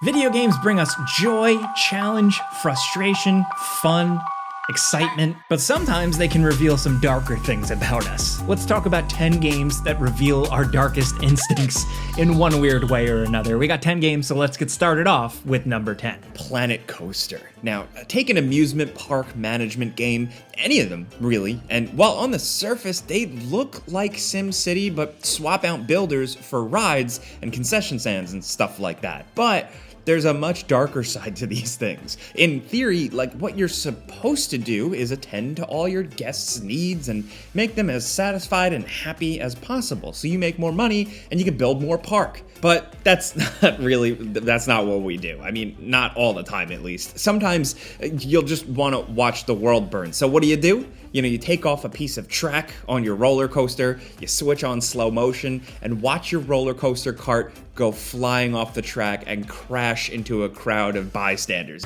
Video games bring us joy, challenge, frustration, fun, excitement, but sometimes they can reveal some darker things about us. Let's talk about 10 games that reveal our darkest instincts in one weird way or another. We got 10 games, so let's get started off with number 10. Planet Coaster. Now, take an amusement park management game, any of them, really, and while on the surface they look like SimCity, but swap out builders for rides and concession stands and stuff like that. But there's a much darker side to these things. In theory, like, what you're supposed to do is attend to all your guests' needs and make them as satisfied and happy as possible, so you make more money and you can build more park. But that's not what we do. I mean, not all the time, at least. Sometimes you'll just want to watch the world burn. So what do? You take off a piece of track on your roller coaster, you switch on slow motion, and watch your roller coaster cart go flying off the track and crash into a crowd of bystanders.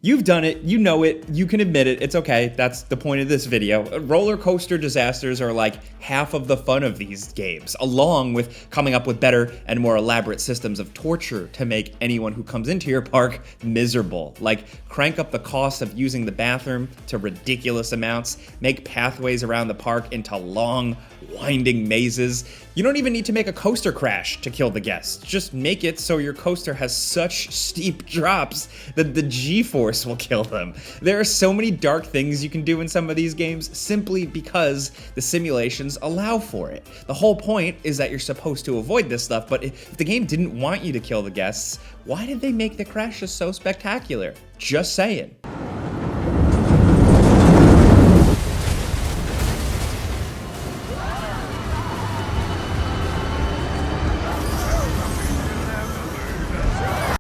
You've done it, you know it, you can admit it, it's okay, that's the point of this video. Roller coaster disasters are like half of the fun of these games, along with coming up with better and more elaborate systems of torture to make anyone who comes into your park miserable. Like, crank up the cost of using the bathroom to ridiculous amounts, make pathways around the park into long, winding mazes. You don't even need to make a coaster crash to kill the guests. Just make it so your coaster has such steep drops that the G-force will kill them. There are so many dark things you can do in some of these games simply because the simulations allow for it. The whole point is that you're supposed to avoid this stuff, but if the game didn't want you to kill the guests, why did they make the crashes so spectacular? Just saying.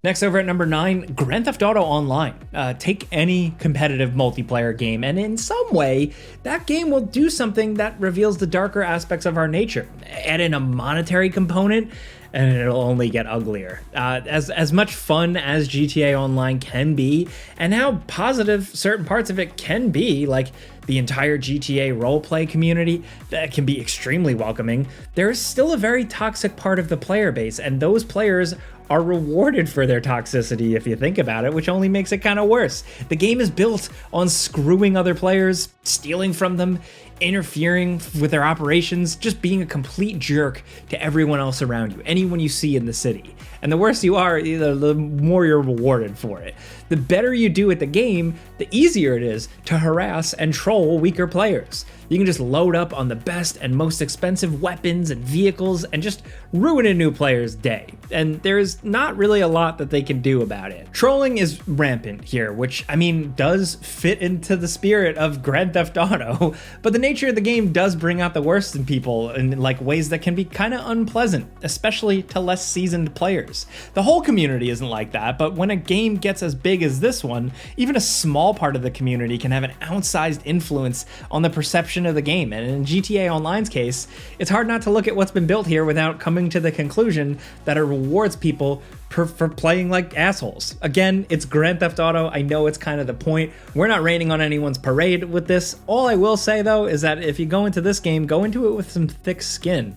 Next, over at number 9, Grand Theft Auto Online. Take any competitive multiplayer game, and in some way, that game will do something that reveals the darker aspects of our nature. Add in a monetary component, and it'll only get uglier. As much fun as GTA Online can be, and how positive certain parts of it can be, like the entire GTA roleplay community that can be extremely welcoming, there is still a very toxic part of the player base, and those players are rewarded for their toxicity if you think about it, which only makes it kind of worse. The game is built on screwing other players, stealing from them, interfering with their operations, just being a complete jerk to everyone else around you, anyone you see in the city. And the worse you are, the more you're rewarded for it. The better you do at the game, the easier it is to harass and troll weaker players. You can just load up on the best and most expensive weapons and vehicles and just ruin a new player's day. And there's not really a lot that they can do about it. Trolling is rampant here, which, I mean, does fit into the spirit of Grand Theft Auto, but the nature of the game does bring out the worst in people in like ways that can be kind of unpleasant, especially to less seasoned players. The whole community isn't like that, but when a game gets as big as this one, even a small part of the community can have an outsized influence on the perception of the game. And in GTA Online's case, it's hard not to look at what's been built here without coming to the conclusion that it rewards people for playing like assholes. Again, it's Grand Theft Auto. I know it's kind of the point. We're not raining on anyone's parade with this. All I will say though is that if you go into this game, go into it with some thick skin.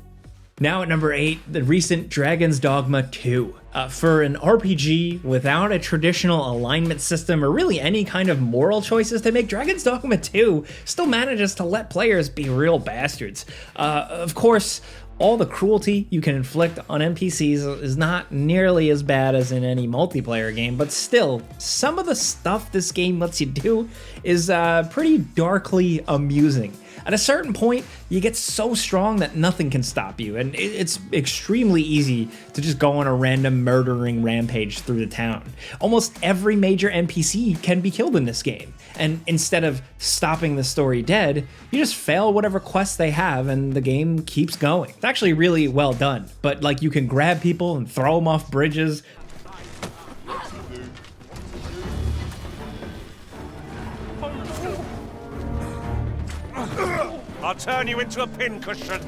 Now at number 8, the recent Dragon's Dogma 2. For an RPG without a traditional alignment system or really any kind of moral choices to make, Dragon's Dogma 2 still manages to let players be real bastards. Of course, all the cruelty you can inflict on NPCs is not nearly as bad as in any multiplayer game, but still, some of the stuff this game lets you do is pretty darkly amusing. At a certain point, you get so strong that nothing can stop you, and it's extremely easy to just go on a random murdering rampage through the town. Almost every major NPC can be killed in this game, and instead of stopping the story dead, you just fail whatever quests they have and the game keeps going. It's actually really well done, but like you can grab people and throw them off bridges. I'll turn you into a pincushion.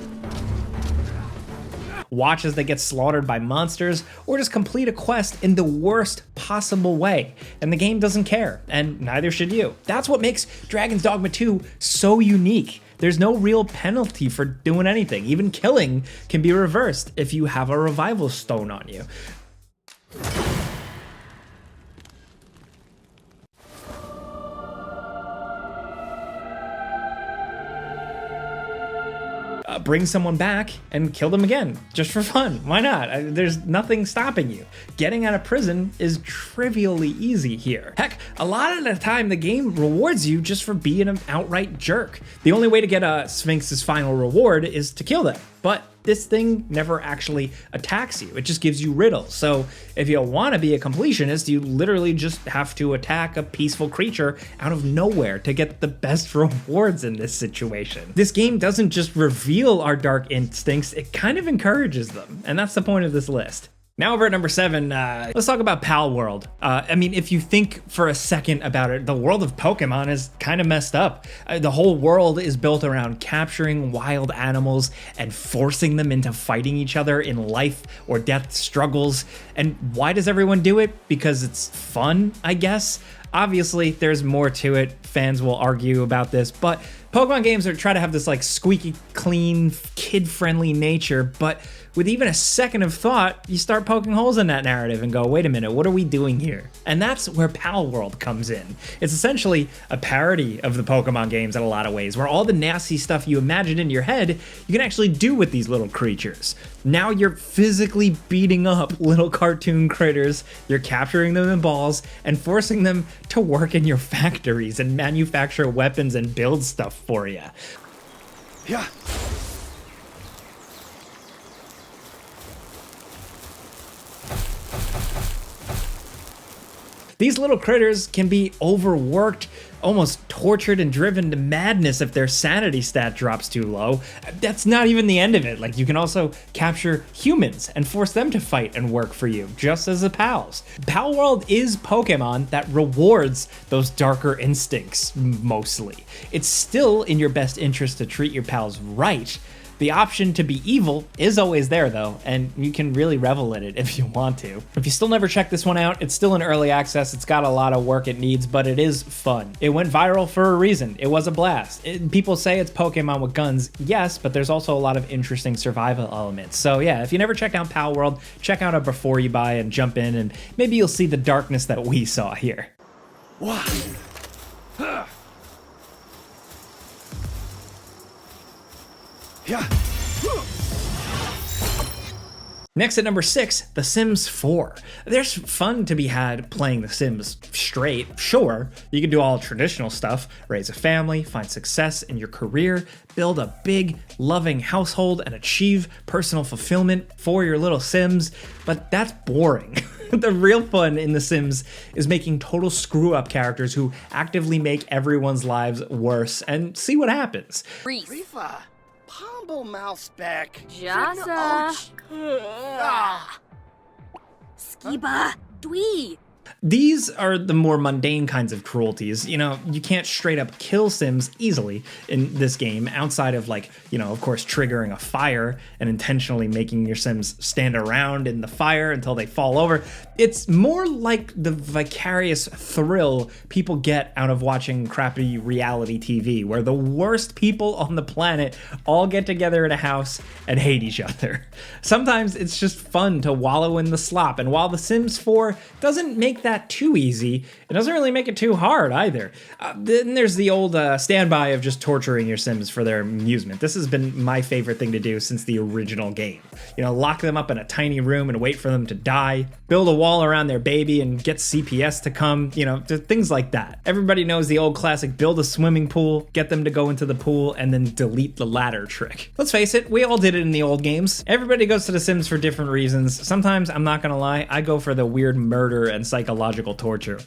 watch as they get slaughtered by monsters, or just complete a quest in the worst possible way. And the game doesn't care, and neither should you. That's what makes Dragon's Dogma 2 so unique. There's no real penalty for doing anything. Even killing can be reversed if you have a revival stone on you. Bring someone back and kill them again, just for fun. Why not? There's nothing stopping you. Getting out of prison is trivially easy here. Heck, a lot of the time the game rewards you just for being an outright jerk. The only way to get a Sphinx's final reward is to kill them, but this thing never actually attacks you. It just gives you riddles. So if you want to be a completionist, you literally just have to attack a peaceful creature out of nowhere to get the best rewards in this situation. This game doesn't just reveal our dark instincts, it kind of encourages them. And that's the point of this list. Now over at number 7, let's talk about Pal World. I mean, if you think for a second about it, the world of Pokemon is kind of messed up. The whole world is built around capturing wild animals and forcing them into fighting each other in life or death struggles. And why does everyone do it? Because it's fun, I guess. Obviously, there's more to it. Fans will argue about this, but Pokemon games are try to have this like squeaky clean, kid-friendly nature, but with even a second of thought, you start poking holes in that narrative and go, wait a minute, what are we doing here? And that's where Pal World comes in. It's essentially a parody of the Pokemon games in a lot of ways, where all the nasty stuff you imagined in your head, you can actually do with these little creatures. Now you're physically beating up little cartoon critters, you're capturing them in balls, and forcing them to work in your factories and manufacture weapons and build stuff for you. Yeah. These little critters can be overworked, almost tortured and driven to madness if their sanity stat drops too low. That's not even the end of it. Like, you can also capture humans and force them to fight and work for you, just as the pals. Pal World is Pokemon that rewards those darker instincts, mostly. It's still in your best interest to treat your pals right. The option to be evil is always there though, and you can really revel in it if you want to. If you still never checked this one out, it's still in early access, it's got a lot of work it needs, but it is fun. It went viral for a reason, it was a blast. People say it's Pokemon with guns, yes, but there's also a lot of interesting survival elements. So yeah, if you never checked out Pal World, check out it before you buy and jump in, and maybe you'll see the darkness that we saw here. Wow. Yeah. Next at number 6, The Sims 4. There's fun to be had playing The Sims straight. Sure, you can do all traditional stuff, raise a family, find success in your career, build a big, loving household, and achieve personal fulfillment for your little Sims, but that's boring. The real fun in The Sims is making total screw-up characters who actively make everyone's lives worse, and see what happens. Rifa. Pombo mouse back. Jasa. Skiba. Dwee. These are the more mundane kinds of cruelties. You know, you can't straight up kill Sims easily in this game outside of, like, you know, of course, triggering a fire and intentionally making your Sims stand around in the fire until they fall over. It's more like the vicarious thrill people get out of watching crappy reality TV, where the worst people on the planet all get together in a house and hate each other. Sometimes it's just fun to wallow in the slop, and while The Sims 4 doesn't make that too easy, it doesn't really make it too hard either. Then there's the old standby of just torturing your Sims for their amusement. This has been my favorite thing to do since the original game. You know, lock them up in a tiny room and wait for them to die, build a wall around their baby and get CPS to come, you know, things like that. Everybody knows the old classic build a swimming pool, get them to go into the pool, and then delete the ladder trick. Let's face it, we all did it in the old games. Everybody goes to The Sims for different reasons. Sometimes, I'm not gonna lie, I go for the weird murder and psychological torture.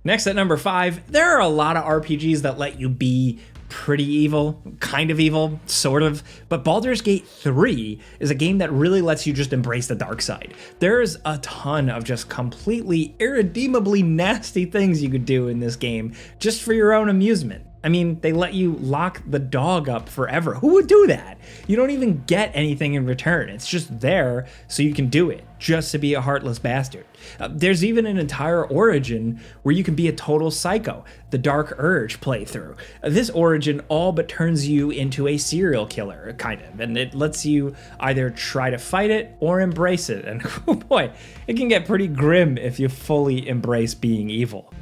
Next at number 5, there are a lot of RPGs that let you be pretty evil, kind of evil, sort of, but Baldur's Gate 3 is a game that really lets you just embrace the dark side. There's a ton of just completely irredeemably nasty things you could do in this game just for your own amusement. I mean, they let you lock the dog up forever. Who would do that? You don't even get anything in return. It's just there so you can do it, just to be a heartless bastard. There's even an entire origin where you can be a total psycho, the Dark Urge playthrough. This origin all but turns you into a serial killer, kind of, and it lets you either try to fight it or embrace it. And oh boy, it can get pretty grim if you fully embrace being evil.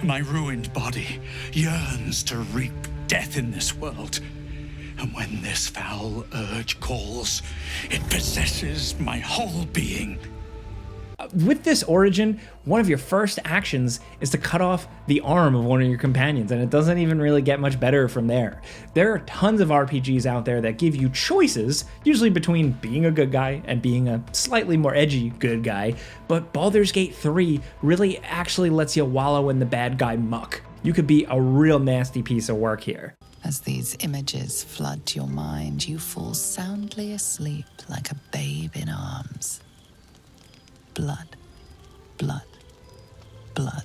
My ruined body yearns to reap death in this world. And when this foul urge calls, it possesses my whole being. With this origin, one of your first actions is to cut off the arm of one of your companions, and it doesn't even really get much better from there. There are tons of RPGs out there that give you choices, usually between being a good guy and being a slightly more edgy good guy, but Baldur's Gate 3 really actually lets you wallow in the bad guy muck. You could be a real nasty piece of work here. As these images flood your mind, you fall soundly asleep like a babe in arms. Blood, blood, blood.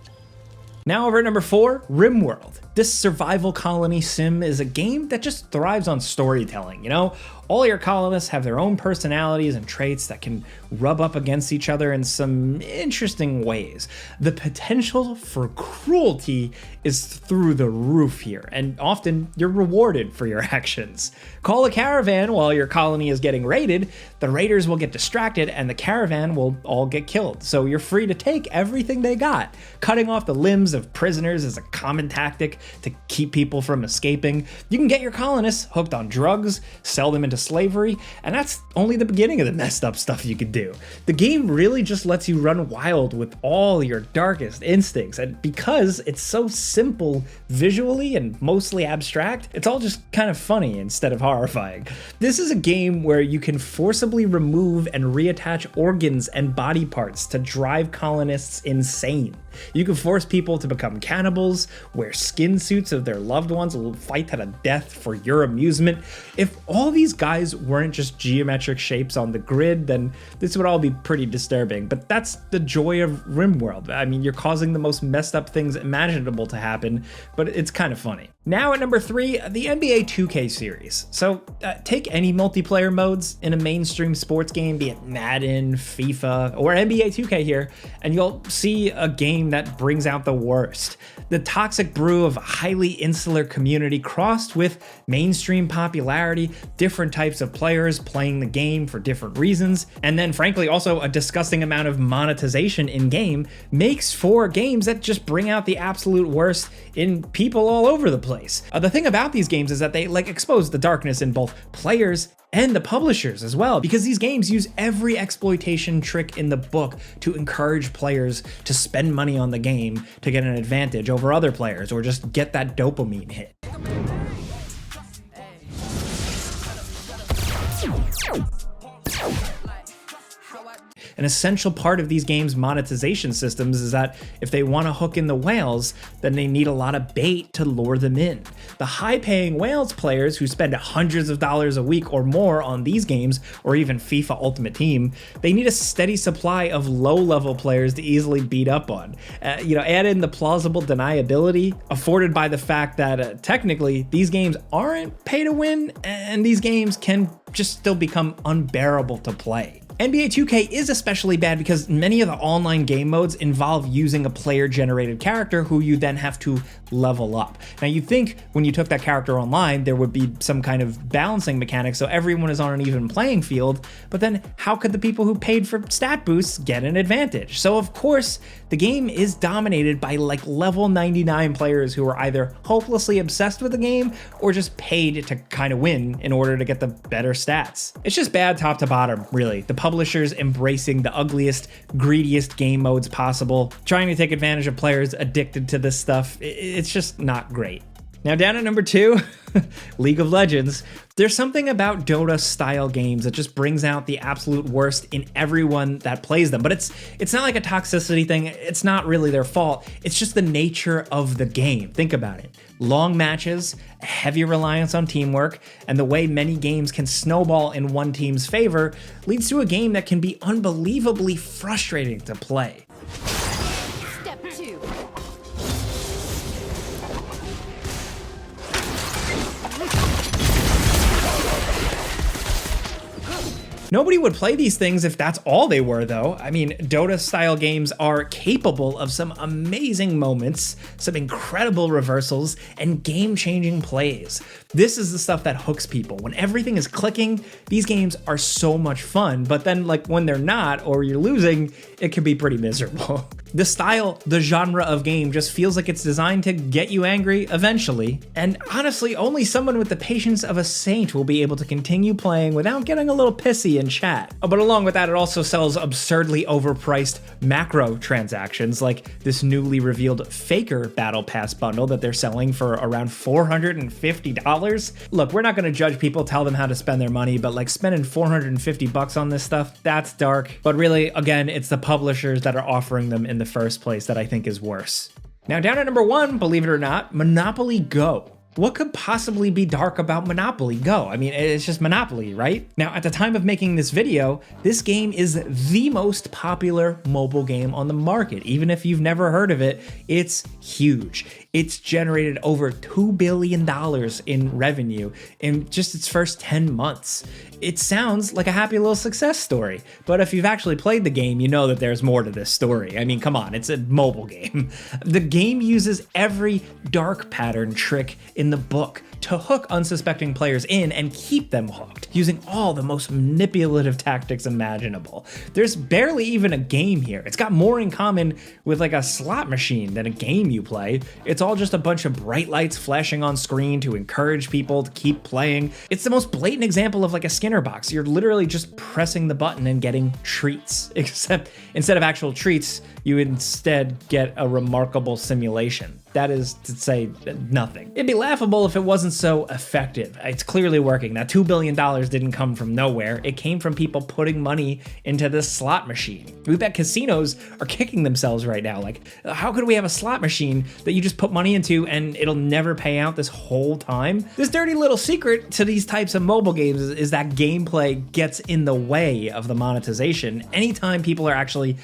Now over at number 4, RimWorld. This survival colony sim is a game that just thrives on storytelling, you know? All your colonists have their own personalities and traits that can rub up against each other in some interesting ways. The potential for cruelty is through the roof here, and often you're rewarded for your actions. Call a caravan while your colony is getting raided, the raiders will get distracted and the caravan will all get killed, so you're free to take everything they got. Cutting off the limbs of prisoners is a common tactic to keep people from escaping. You can get your colonists hooked on drugs, sell them into slavery, and that's only the beginning of the messed up stuff you could do. The game really just lets you run wild with all your darkest instincts, and because it's so simple visually and mostly abstract, it's all just kind of funny instead of horrifying. This is a game where you can forcibly remove and reattach organs and body parts to drive colonists insane. You can force people to become cannibals, wear skin suits of their loved ones, will fight to the death for your amusement. If all these guys weren't just geometric shapes on the grid, then this would all be pretty disturbing, but that's the joy of RimWorld. I mean, you're causing the most messed up things imaginable to happen, but it's kind of funny. Now at number 3, the NBA 2K series. So take any multiplayer modes in a mainstream sports game, be it Madden, FIFA, or NBA 2K here, and you'll see a game that brings out the worst. The toxic brew of a highly insular community crossed with mainstream popularity, different types of players playing the game for different reasons, and then frankly also a disgusting amount of monetization in-game makes for games that just bring out the absolute worst in people all over the place. The thing about these games is that they expose the darkness in both players and the publishers as well, because these games use every exploitation trick in the book to encourage players to spend money on the game to get an advantage over other players or just get that dopamine hit. An essential part of these games' monetization systems is that if they want to hook in the whales, then they need a lot of bait to lure them in. The high-paying whales players who spend hundreds of dollars a week or more on these games, or even FIFA Ultimate Team, they need a steady supply of low-level players to easily beat up on. Add in the plausible deniability afforded by the fact that technically these games aren't pay to win, and these games can just still become unbearable to play. NBA 2K is especially bad because many of the online game modes involve using a player-generated character who you then have to level up. Now you'd think when you took that character online there would be some kind of balancing mechanic so everyone is on an even playing field, but then how could the people who paid for stat boosts get an advantage? So of course the game is dominated by level 99 players who are either hopelessly obsessed with the game or just paid to kind of win in order to get the better stats. It's just bad top to bottom, really. The publishers embracing the ugliest, greediest game modes possible, trying to take advantage of players addicted to this stuff. It's just not great. Now down at number 2, League of Legends. There's something about Dota-style games that just brings out the absolute worst in everyone that plays them. But it's not like a toxicity thing. It's not really their fault. It's just the nature of the game. Think about it. Long matches, a heavy reliance on teamwork, and the way many games can snowball in one team's favor leads to a game that can be unbelievably frustrating to play. Step 2. Nobody would play these things if that's all they were, though. I mean, Dota-style games are capable of some amazing moments, some incredible reversals, and game-changing plays. This is the stuff that hooks people. When everything is clicking, these games are so much fun, but then like when they're not or you're losing, it can be pretty miserable. The style, the genre of game just feels like it's designed to get you angry eventually. And honestly, only someone with the patience of a saint will be able to continue playing without getting a little pissy in chat. But along with that, it also sells absurdly overpriced macro transactions like this newly revealed Faker Battle Pass bundle that they're selling for around $450. Look, we're not gonna judge people, tell them how to spend their money, but like spending $450 on this stuff, that's dark. But really, again, it's the publishers that are offering them in the first place that I think is worse. Now down at number 1, believe it or not, Monopoly Go. What could possibly be dark about Monopoly Go? I mean, it's just Monopoly, right? Now, at the time of making this video, this game is the most popular mobile game on the market. Even if you've never heard of it, it's huge. It's generated over $2 billion in revenue in just its first 10 months. It sounds like a happy little success story, but if you've actually played the game, you know that there's more to this story. I mean, come on, it's a mobile game. The game uses every dark pattern trick in the book to hook unsuspecting players in and keep them hooked, using all the most manipulative tactics imaginable. There's barely even a game here. It's got more in common with like a slot machine than a game you play. It's all just a bunch of bright lights flashing on screen to encourage people to keep playing. It's the most blatant example of like a Skinner box. You're literally just pressing the button and getting treats, except instead of actual treats, you instead get a remarkable simulation. That is to say nothing. It'd be laughable if it wasn't so effective. It's clearly working. That $2 billion didn't come from nowhere. It came from people putting money into this slot machine. We bet casinos are kicking themselves right now. Like, how could we have a slot machine that you just put money into and it'll never pay out this whole time? This dirty little secret to these types of mobile games is that gameplay gets in the way of the monetization. Anytime people are actually,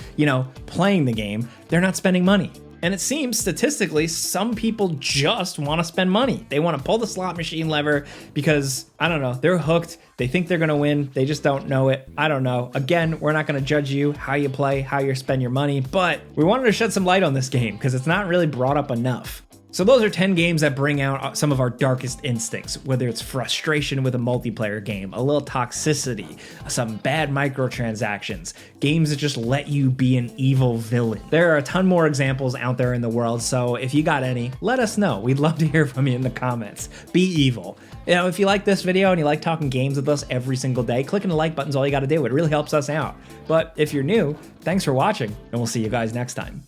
playing the game, they're not spending money. And it seems statistically, some people just want to spend money. They want to pull the slot machine lever because, I don't know, they're hooked. They think they're going to win. They just don't know it. I don't know. Again, we're not going to judge you, how you play, how you spend your money, but we wanted to shed some light on this game because it's not really brought up enough. So those are 10 games that bring out some of our darkest instincts, whether it's frustration with a multiplayer game, a little toxicity, some bad microtransactions, games that just let you be an evil villain. There are a ton more examples out there in the world, so if you got any, let us know. We'd love to hear from you in the comments. Be evil. If you like this video and you like talking games with us every single day, clicking the like button's all you gotta do. It really helps us out. But if you're new, thanks for watching, and we'll see you guys next time.